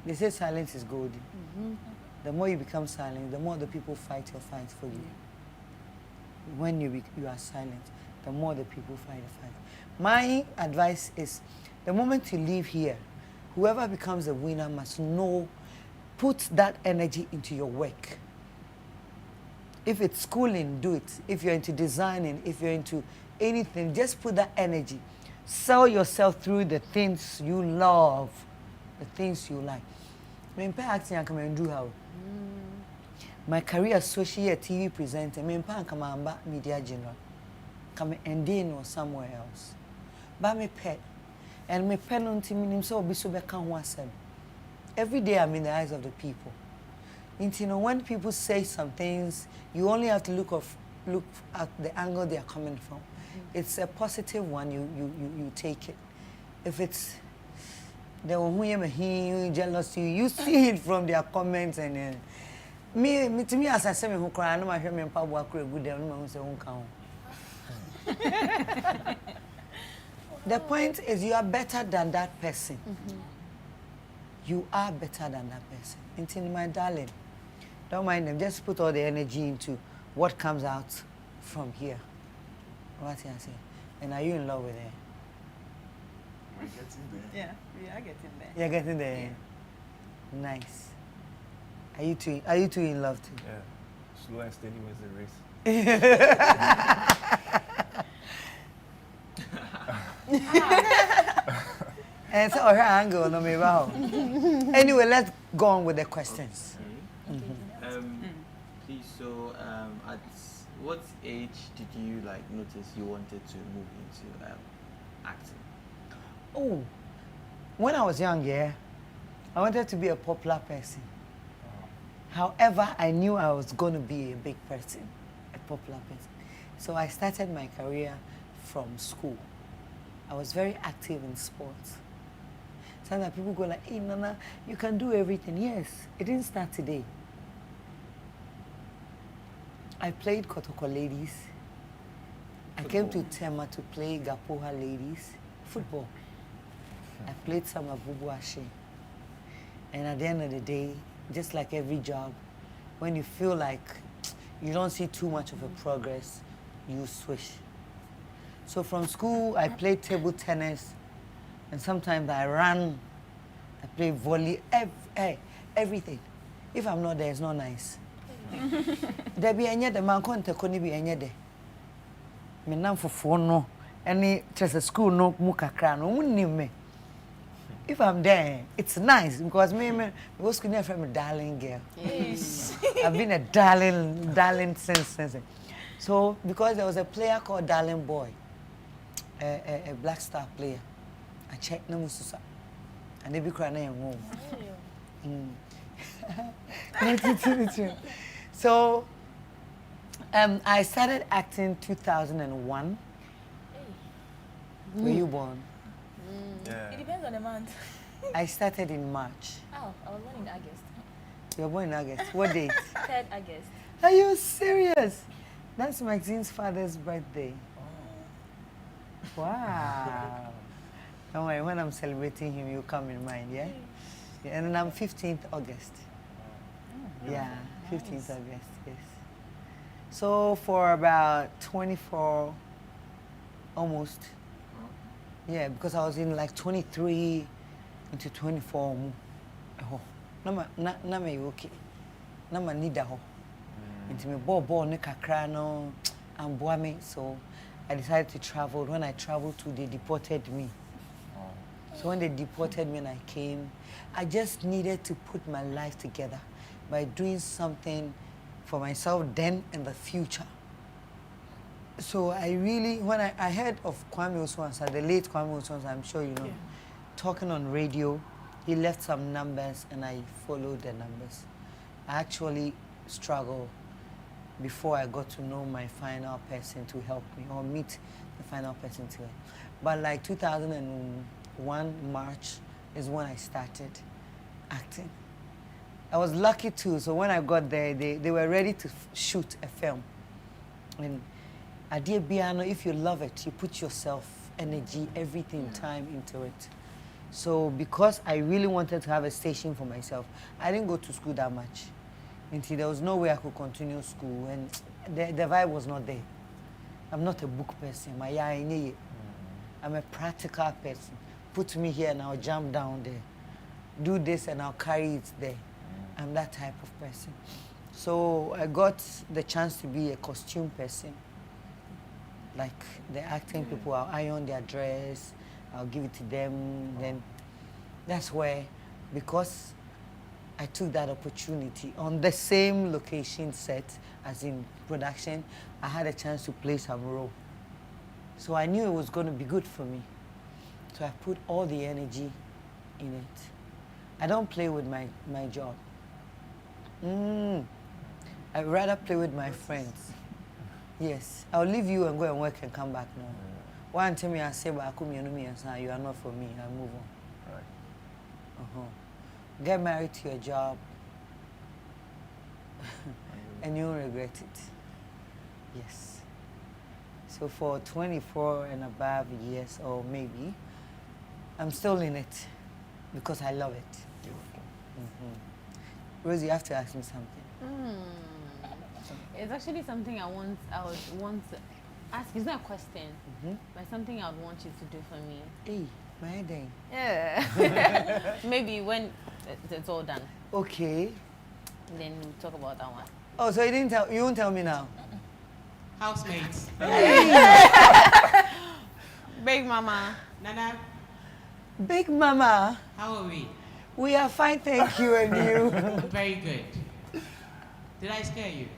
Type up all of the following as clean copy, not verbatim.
They say silence is golden. The more you become silent, the more the people fight your fight for you. When you are silent, the more the people fight the fight. My advice is, the moment you leave here, whoever becomes a winner must know, put that energy into your work. If it's schooling, do it. If you're into designing, if you're into anything, just put that energy. Sell yourself through the things you love, the things you like. I'm acting and come and do how. My career associate TV presenter, I'm media general. Come and then or somewhere else. But me pet. And me pen on team so be so back on every day I'm in the eyes of the people. And you know, when people say some things, you only have to look at the angle they are coming from. It's a positive one, you take it. If it's the one who jealous you see it from their comments and me to me as I say me who cry, no I hear me pa work good there, no say who count. The point is you are better than that person. You are better than that person. Until my darling, don't mind them. Just put all the energy into what comes out from here. What I say? And are you in love with her? We're getting there. Yeah, we are getting there. You're getting there. Yeah. Nice. Are you two in love too? Yeah. Slow and steady wins the race. And so her angle no me wow. Anyway, let's go on with the questions. Please, so at what age did you like notice you wanted to move into acting? Oh, when I was young, yeah, I wanted to be a popular person. However, I knew I was going to be a big person, a popular person. So I started my career from school. I was very active in sports. Sometimes people go like, hey, Nana, you can do everything. Yes, it didn't start today. I played Kotoko Ladies. I came to Tema to play Gapoha Ladies. Football. I played some Abubu Ashe. And at the end of the day, just like every job, when you feel like you don't see too much of a progress, you switch. So from school, I played table tennis, and sometimes I ran, I played volley, everything. If I'm not there, it's not nice. There be any the man contact couldn't be any day. Me nam for phone no, any just a school no muka crano, wouldn't me. If I'm there, it's nice because me was school from a darling girl. Yes. I've been a darling since. So because there was a player called Darling Boy, a Black Star player, I checked no mususa, and they be crying home. So I started acting 2001. Were you born? Yeah. It depends on the month. I started in March. Oh, I was born in August. You were born in August. What date? 3rd August. Are you serious? That's Maxine's father's birthday. Oh. Wow. Don't worry, when I'm celebrating him, you come in mind, yeah? Yeah, and then I'm 15th August. Yeah, 15th August, yes. So for about 24, almost. Yeah, because I was in like 23 into 24. Oh, na me okay. Na ma nida ho. Into me ball ne kakra no and boame. So I decided to travel. When I traveled to, they deported me. So when they deported me and I came, I just needed to put my life together by doing something for myself then and the future. So I really, when I heard of Kwame Oswansa, the late Kwame Oswansa, I'm sure you know, talking on radio, he left some numbers and I followed the numbers. I actually struggled before I got to know my final person to help me or meet the final person to help. But like 2001 March is when I started acting. I was lucky too, so when I got there, they were ready to shoot a film. And Adie Biano, if you love it, you put yourself, energy, everything, time into it. So because I really wanted to have a station for myself, I didn't go to school that much. Until there was no way I could continue school, and the vibe was not there. I'm not a book person. I'm a practical person. Put me here and I'll jump down there. Do this and I'll carry it there. I'm that type of person. So I got the chance to be a costume person. Like the acting people, I'll iron their dress, I'll give it to them. Then that's where, because I took that opportunity on the same location set as in production, I had a chance to play some role. So I knew it was going to be good for me. So I put all the energy in it. I don't play with my job. I'd rather play with my friends. Yes, I'll leave you and go and work and come back now. One time I say, you are not for me, I move on. Right. Get married to your job and you'll regret it. Yes. So for 24 and above years, or maybe, I'm still in it because I love it. Rosie, you have to ask me something. It's actually something I would want to ask. It's not a question, but something I would want you to do for me. Hey, my day. Yeah. Maybe when it's all done. Okay. Then we'll talk about that one. Oh, so you won't tell me now? Housemates. Big Mama. Nana, Big Mama, how are we? we are fine, thank you, and you? Very good. Did I scare you?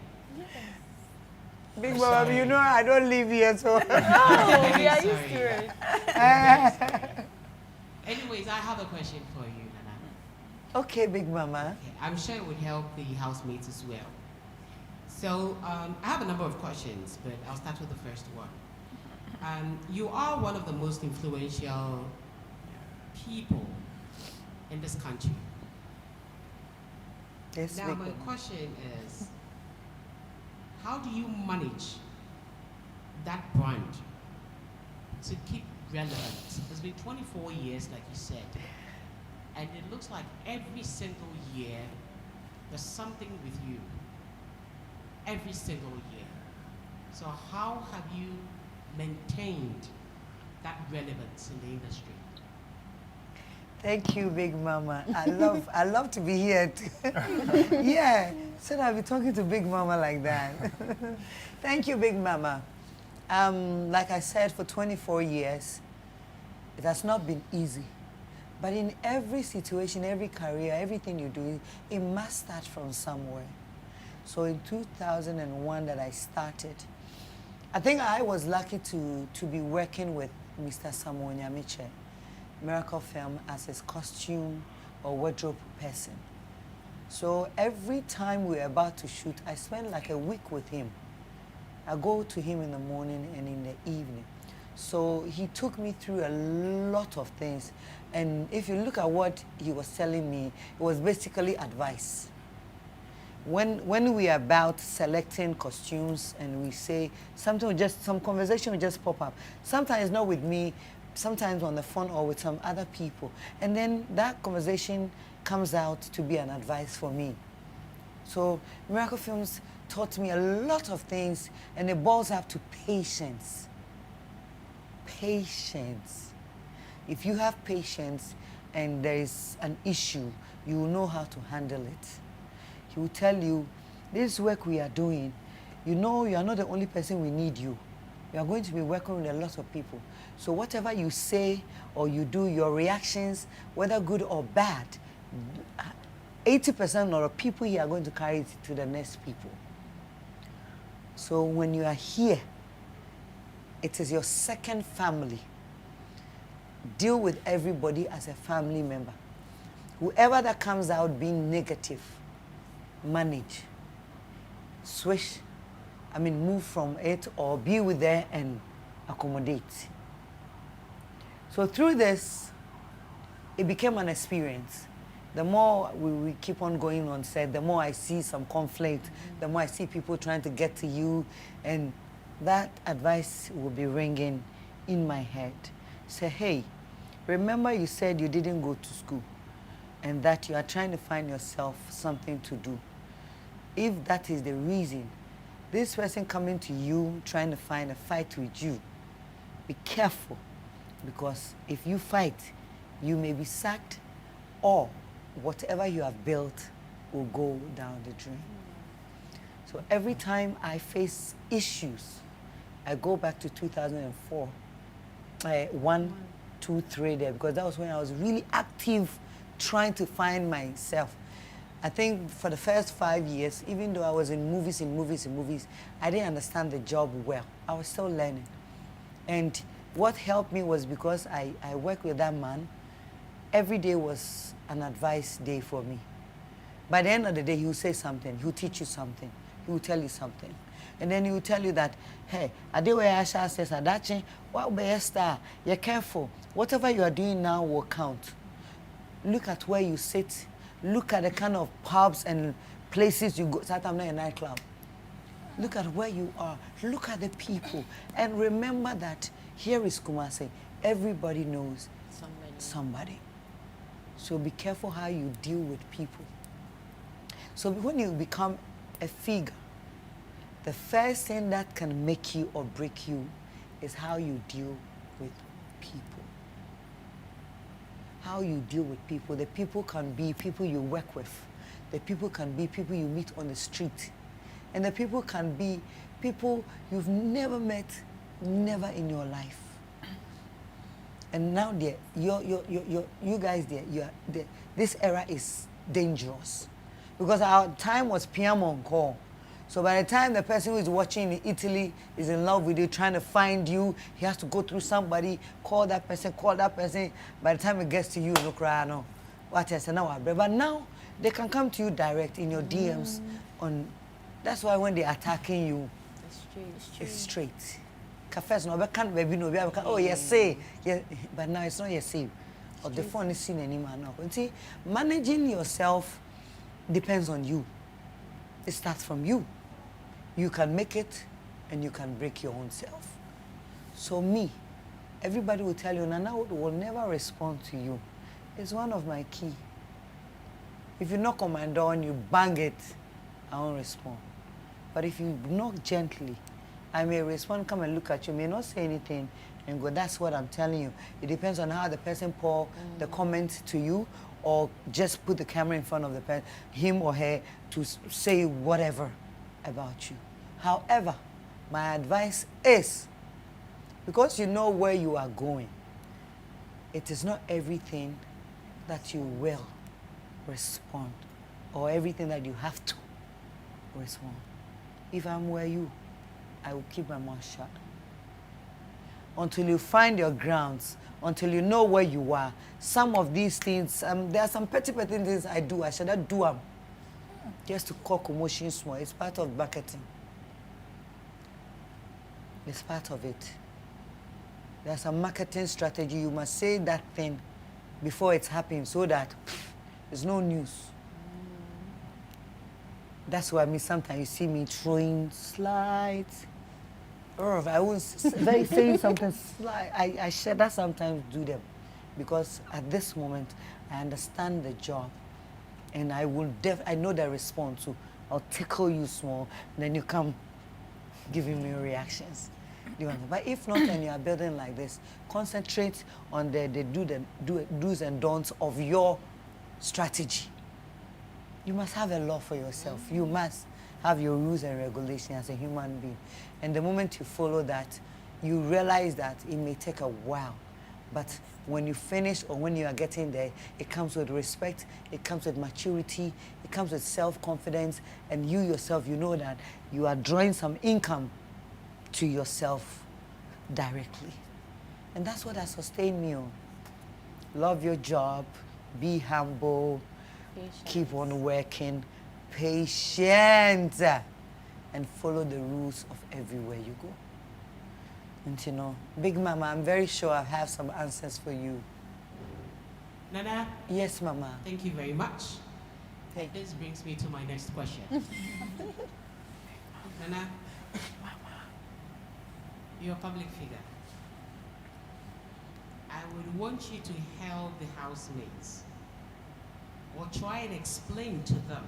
Big I'm Mama, sorry. you know I don't live here, so. Oh, we are Sorry. used to it. Anyways, I have a question for you, Nana. Okay, Big Mama. Okay, I'm sure it would help the housemates as well. So, I have a number of questions, but I'll start with the first one. You are one of the most influential people in this country. Yes, Now, Big my Mama. question is, how do you manage that brand to keep relevant? It's been 24 years, like you said, and it looks like every single year there's something with you. Every single year. So how have you maintained that relevance in the industry? Thank you, Big Mama. I love to be here too. Yeah, so I'll be talking to Big Mama like that. Thank you, Big Mama. Like I said, for 24 years, it has not been easy. But in every situation, every career, everything you do, it must start from somewhere. So in 2001 that I started, I think I was lucky to be working with Mr. Samuel Nyamiche, Miracle Film, as his costume or wardrobe person. So every time we were about to shoot, I spent like a week with him. I go to him in the morning and in the evening. So he took me through a lot of things. And if you look at what he was telling me, it was basically advice. When we are about selecting costumes and we say something will just, some conversation will just pop up. Sometimes not with me, sometimes on the phone or with some other people. And then that conversation comes out to be an advice for me. So Miracle Films taught me a lot of things, and it boils up to patience. Patience. If you have patience and there is an issue, you will know how to handle it. He will tell you, this work we are doing, you know you are not the only person, we need you. You are going to be working with a lot of people. So whatever you say or you do, your reactions, whether good or bad, 80% of the people here are going to carry it to the next people. So when you are here, it is your second family. Deal with everybody as a family member. Whoever that comes out being negative, manage, switch, move from it or be with there and accommodate. So through this, it became an experience. The more we keep on going on set, the more I see some conflict, the more I see people trying to get to you, and that advice will be ringing in my head. Say, hey, Remember you said you didn't go to school and that you are trying to find yourself something to do. If that is the reason, this person coming to you trying to find a fight with you, be careful, because if you fight, you may be sacked or whatever you have built will go down the drain. So every time I face issues, I go back to 2004, 1, 2, 3 there, because that was when I was really active trying to find myself. I think for the first 5 years, even though I was in movies, I didn't understand the job well. I was still learning. And what helped me was because I worked with that man. Every day was an advice day for me. By the end of the day, he will say something. He will teach you something. He will tell you something. And then he will tell you that, hey, Adewe Asha says, Adachi, what be star? You're careful. Whatever you are doing now will count. Look at where you sit. Look at the kind of pubs and places you go. Sometimes not a nightclub. Look at where you are. Look at the people. And remember that here is Kumasi. Everybody knows somebody. So be careful how you deal with people. So when you become a figure, the first thing that can make you or break you is how you deal with people. How you deal with people. The people can be people you work with. The people can be people you meet on the street. And the people can be people you've never met, never in your life. And now you guys there, this era is dangerous. Because our time was PM on call. So by the time the person who is watching in Italy is in love with you, trying to find you, he has to go through somebody, call that person. By the time it gets to you, no cry, no. What else? But now, they can come to you direct in your DMs. That's why when they're attacking you, it's straight. Cafes no, can't baby no, oh yes, say, yeah, but now it's not yes, say. Or the phone is seen anymore now. You see, managing yourself depends on you. It starts from you. You can make it and you can break your own self. So me, everybody will tell you, Nana will never respond to you. It's one of my key. If you knock on my door and you bang it, I won't respond. But if you knock gently, I may respond, come and look at you, may not say anything, and go, that's what I'm telling you. It depends on how the person pour the comment to you, or just put the camera in front of the person, him or her, to say whatever about you. However, my advice is, because you know where you are going, it is not everything that you will respond, or everything that you have to respond. If I'm where you, I will keep my mouth shut. Until you find your grounds, until you know where you are. Some of these things, there are some petty things I do. I should not do them. Just to call commotion small. It's part of marketing. It's part of it. There's a marketing strategy. You must say that thing before it's happening so that there's no news. That's why sometimes you see me throwing slides. Or if I won't say something slight, I share that sometimes do them. Because at this moment, I understand the job. And I know the response. So I'll tickle you small, and then you come giving me reactions. But if not, and you are building like this, concentrate on the do's and don'ts of your strategy. You must have a law for yourself. You must have your rules and regulations as a human being. And the moment you follow that, you realize that it may take a while. But when you finish or when you are getting there, it comes with respect, it comes with maturity, it comes with self-confidence, and you yourself, you know that you are drawing some income to yourself directly. And that's what has sustained me. Love your job, be humble, keep on working, patient, and follow the rules of everywhere you go. And you know, Big Mama, I'm very sure I have some answers for you. Nana? Yes, Mama. Thank you very much. Thank you. This brings me to my next question. Nana, you're a public figure. I would want you to hail the housemates or try and explain to them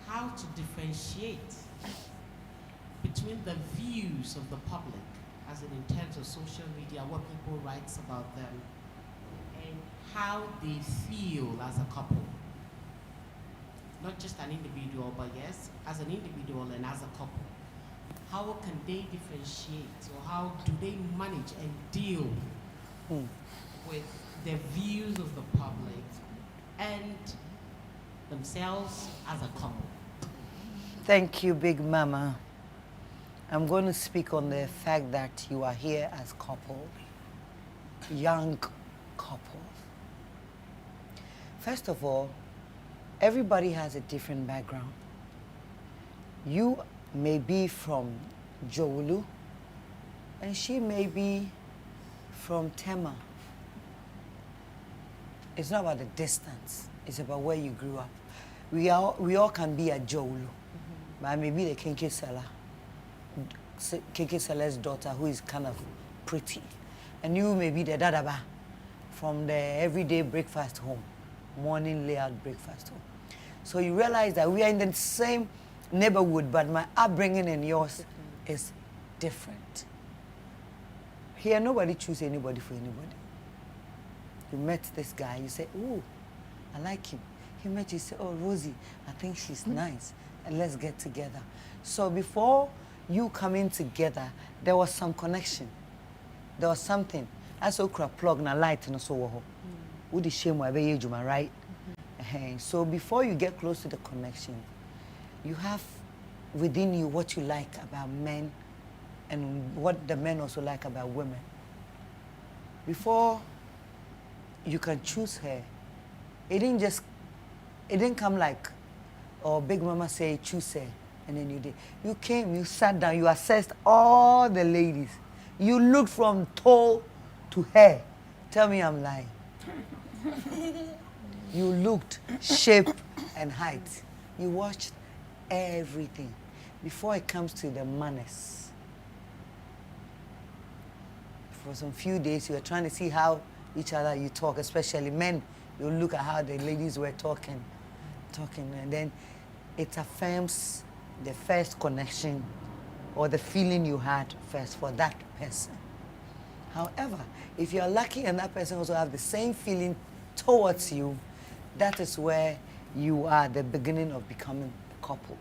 how to differentiate between the views of the public, as in terms of social media, what people write about them, and how they feel as a couple. Not just an individual, but yes, as an individual and as a couple. How can they differentiate, or how do they manage and deal with the views of the public and themselves as a couple? Thank you, Big Mama. I'm going to speak on the fact that you are here as couple, young couple. First of all, everybody has a different background. You may be from Jowulu, and she may be from Tema. It's not about the distance, it's about where you grew up. We all can be a Jowulu, but I may be the Kinki Sela, Kinki Sela's daughter, who is kind of pretty. And you may be the Dadaba from the everyday breakfast home, morning layout breakfast home. So you realize that we are in the same neighborhood, but my upbringing and yours is different. Here, nobody chooses anybody for anybody. You met this guy, you say, "Ooh, I like him." He met you, say, "Oh, Rosie, I think she's nice, and let's get together." So before you coming together, there was some connection. There was something. I saw a plug na light and so on. Would the shame why be you, right? So before you get close to the connection, you have within you what you like about men and what the men also like about women. Before you can choose her, it didn't come like, or Big Mama say choose her, and then you did. You came, you sat down, you assessed all the ladies. You looked from toe to hair. Tell me I'm lying. You looked shape and height. You watched everything before it comes to the manners. For some few days, you were trying to see how each other you talk, especially men. You look at how the ladies were talking, and then it affirms the first connection or the feeling you had first for that person. However, if you're lucky and that person also have the same feeling towards you, that is where you are the beginning of becoming a couple.